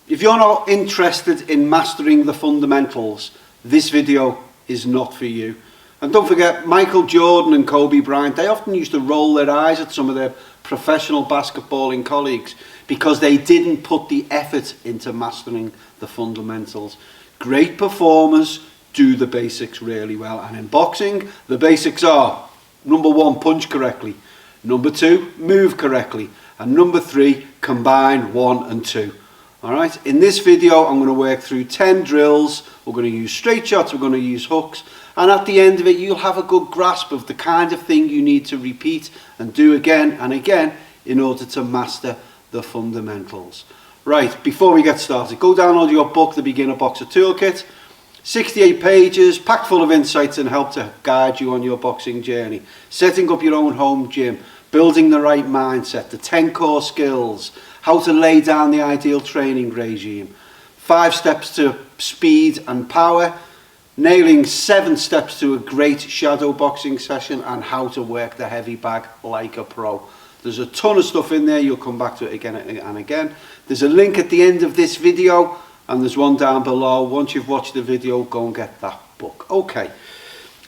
If you're not interested in mastering the fundamentals, this video is not for you. And don't forget, Michael Jordan and Kobe Bryant, they often used to roll their eyes at some of their professional basketballing colleagues because they didn't put the effort into mastering the fundamentals. Great performers do the basics really well, and in boxing the basics are: number 1, punch correctly; number 2, move correctly; and number 3, combine 1 and 2. Alright, in this video I'm going to work through 10 drills. We're going to use straight shots, we're going to use hooks, and at the end of it you'll have a good grasp of the kind of thing you need to repeat and do again and again in order to master the fundamentals. Right, before we get started, go download your book, The Beginner Boxer Toolkit. 68 pages, packed full of insights and help to guide you on your boxing journey. Setting up your own home gym, building the right mindset, the 10 core skills, how to lay down the ideal training regime, 5 steps to speed and power, nailing 7 steps to a great shadow boxing session, and how to work the heavy bag like a pro. There's a ton of stuff in there. You'll come back to it again and again. There's a link at the end of this video, and there's one down below. Once you've watched the video, go and get that book. Okay,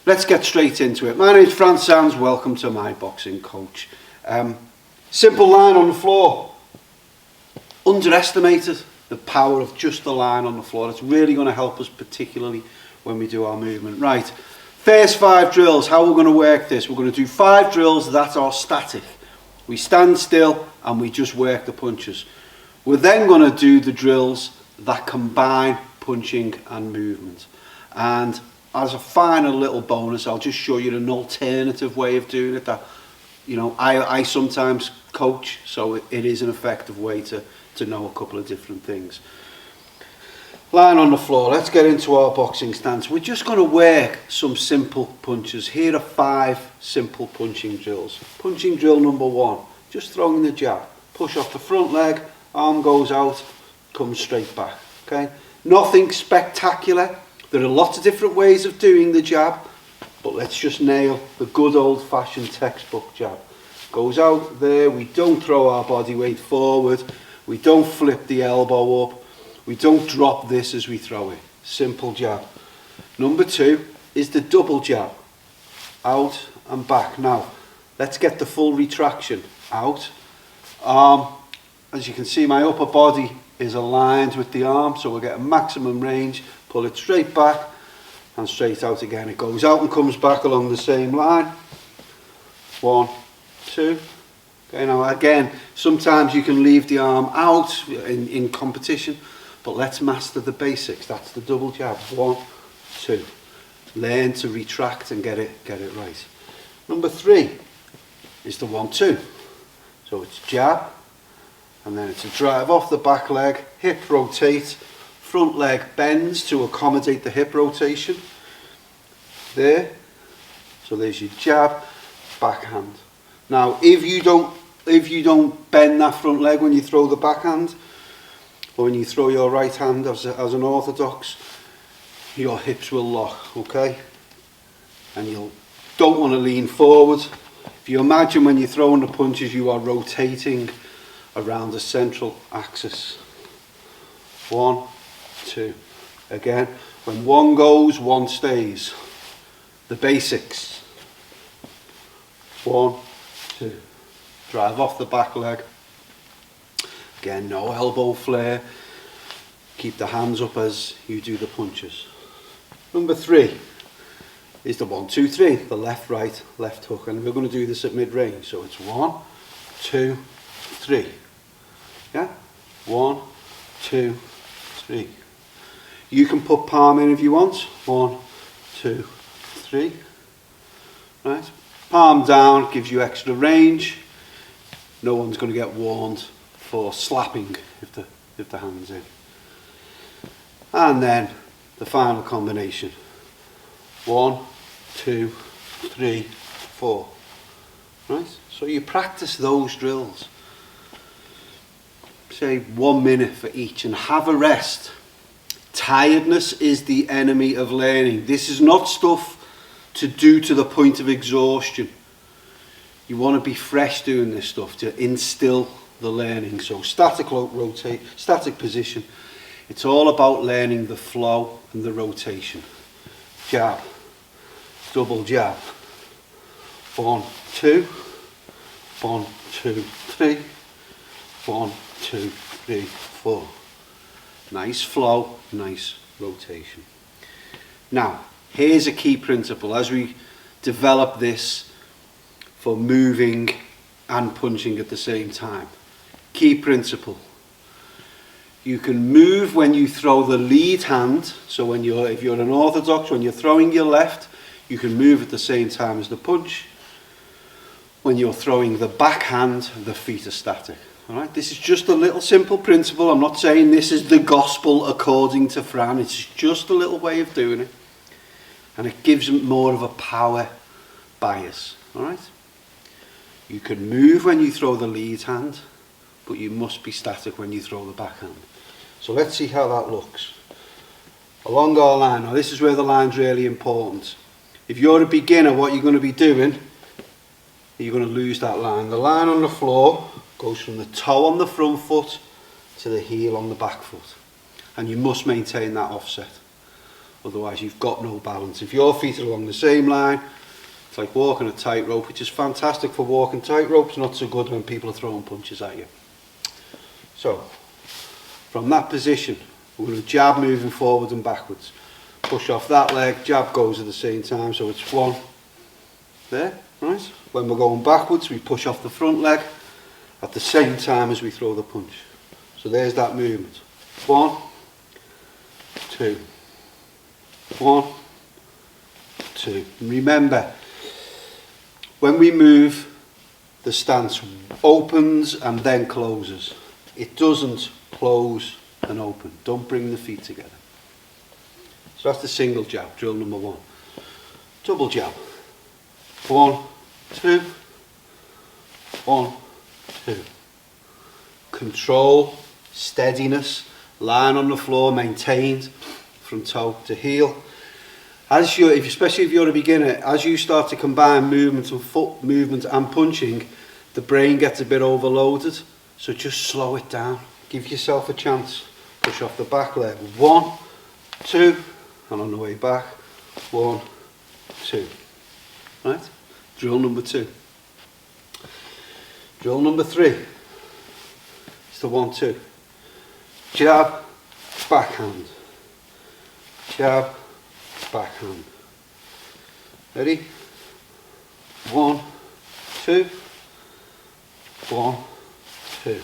let's get straight into it. My name's Fran Sands. Welcome to My Boxing Coach. Simple line on the floor. Underestimated the power of just the line on the floor. It's really going to help us, particularly when we do our movement. Right, first 5 drills. How we're going to work this: we're going to do 5 drills that are static. We stand still and we just work the punches. We're then going to do the drills that combine punching and movement. And as a final little bonus, I'll just show you an alternative way of doing it that, you know, I sometimes coach, so it is an effective way to know a couple of different things. Line on the floor. Let's get into our boxing stance. We're just going to work some simple punches. Here are 5 simple punching drills. Punching drill number 1, just throwing the jab. Push off the front leg, arm goes out, comes straight back. Okay, nothing spectacular. There are lots of different ways of doing the jab, but let's just nail the good old-fashioned textbook jab. Goes out there. We don't throw our body weight forward. We don't flip the elbow up. We don't drop this as we throw it. Simple jab. Number 2 is the double jab. Out and back. Now, let's get the full retraction. Out. Arm. As you can see, my upper body is aligned with the arm, so we'll get a maximum range. Pull it straight back and straight out again. It goes out and comes back along the same line. 1, 2. Okay, now again, sometimes you can leave the arm out in competition, but let's master the basics. That's the double jab. 1, 2. Learn to retract and get it right. Number 3 is the 1, 2. So it's jab, and then it's a drive off the back leg, hip rotate, front leg bends to accommodate the hip rotation. There. So there's your jab, backhand. Now, if you don't bend that front leg when you throw the backhand, or when you throw your right hand as an orthodox, your hips will lock, okay? And you don't want to lean forward. If you imagine when you're throwing the punches, you are rotating around the central axis. 1, 2. Again, when 1 goes, 1 stays. The basics. 1, 2. Drive off the back leg. Again, no elbow flare. Keep the hands up as you do the punches. Number 3 is the 1, 2, 3. The left, right, left hook. And we're going to do this at mid-range. So it's 1, 2, 3. Yeah? 1, 2, 3. You can put palm in if you want. 1, 2, 3. Right? Palm down gives you extra range. No one's going to get warned for slapping if the hand's in. And then the final combination. 1, 2, 3, 4. Right? So you practice those drills. Say 1 minute for each and have a rest. Tiredness is the enemy of learning. This is not stuff to do to the point of exhaustion. You want to be fresh doing this stuff, to instill the learning. So static rotate, static position. It's all about learning the flow and the rotation. Jab, double jab. 1, 2, 1, 2, 3, 1, 2, 3, 4. Nice flow, nice rotation. Now, here's a key principle as we develop this for moving and punching at the same time. Key principle. You can move when you throw the lead hand. So if you're an orthodox, when you're throwing your left, you can move at the same time as the punch. When you're throwing the backhand, the feet are static. All right, this is just a little simple principle. I'm not saying this is the gospel according to Fran. It's just a little way of doing it. And it gives them more of a power bias. All right. You can move when you throw the lead hand, but you must be static when you throw the backhand. So let's see how that looks. Along our line. Now this is where the line's really important. If you're a beginner, what you're going to be doing, you're going to lose that line. The line on the floor goes from the toe on the front foot to the heel on the back foot. And you must maintain that offset. Otherwise you've got no balance. If your feet are along the same line, it's like walking a tightrope, which is fantastic for walking tightropes, not so good when people are throwing punches at you. So, from that position, we're going to jab moving forward and backwards. Push off that leg, jab goes at the same time, so it's 1 there, right? When we're going backwards, we push off the front leg at the same time as we throw the punch. So there's that movement. 1, 2, 1, 2. And remember, when we move, the stance opens and then closes. It doesn't close and open. Don't bring the feet together. So that's the single jab, drill number 1. Double jab. 1, 2, 1, 2. Control, steadiness, line on the floor maintained from toe to heel. Especially if you're a beginner, as you start to combine movement and foot movement and punching, the brain gets a bit overloaded. So just slow it down. Give yourself a chance. Push off the back leg. 1, 2, and on the way back, 1, 2. Right? Drill number 2. Drill number 3. It's the 1, 2. Jab, backhand. Jab, backhand. Ready? 1, 2, 1, 2.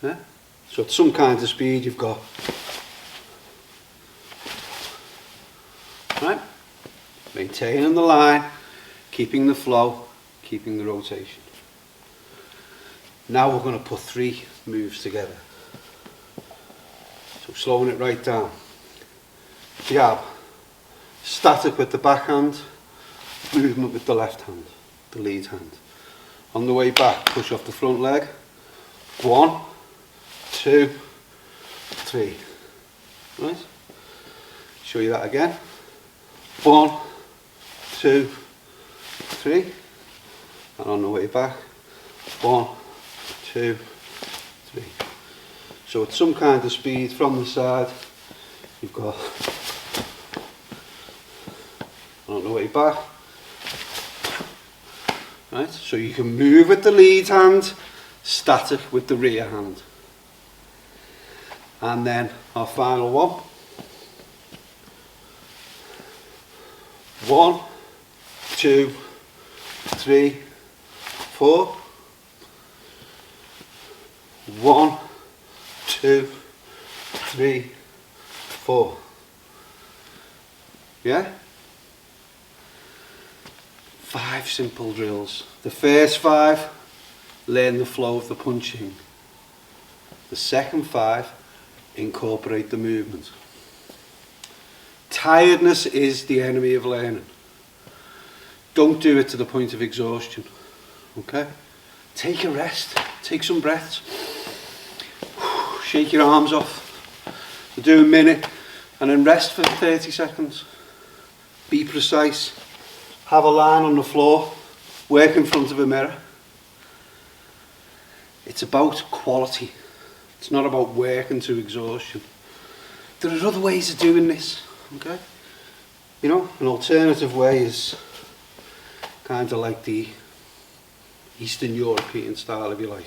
Yeah? So at some kind of speed you've got. Right? Maintaining the line, keeping the flow, keeping the rotation. Now we're going to put 3 moves together. So slowing it right down. Jab, static with the backhand, movement with the left hand, the lead hand. On the way back, push off the front leg. 1, 2, 3. Right? Show you that again. 1, 2, 3. And on the way back, 1, 2, 3. So at some kind of speed from the side, you've got, on the way back. Right, so you can move with the lead hand, static with the rear hand. And then our final one. 1, 2, 3, 4. 1, 2, 3, 4. Yeah? 5 simple drills. The first 5, learn the flow of the punching. The second 5, incorporate the movement. Tiredness is the enemy of learning. Don't do it to the point of exhaustion. Okay? Take a rest. Take some breaths. Shake your arms off. Do a minute and then rest for 30 seconds. Be precise. Have a line on the floor. Work in front of a mirror. It's about quality. It's not about working to exhaustion. There are other ways of doing this, okay? You know, an alternative way is kind of like the Eastern European style, if you like,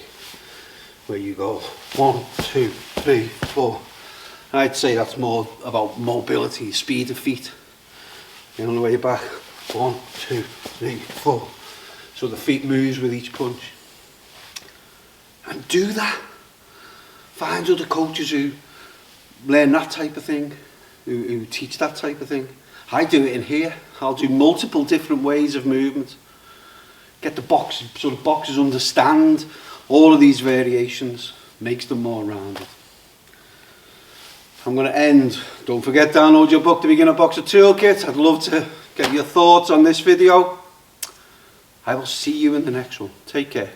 where you go 1, 2, 3, 4. I'd say that's more about mobility, speed of feet. And on the way back, 1, 2, 3, 4. So the feet moves with each punch. And do that. Find other coaches who learn that type of thing, who teach that type of thing. I do it in here. I'll do multiple different ways of movement. Get the boxers understand all of these variations, makes them more rounded. I'm going to end. Don't forget, download your book, The Beginner Boxer Toolkit. I'd love to get your thoughts on this video. I will see you in the next one. Take care.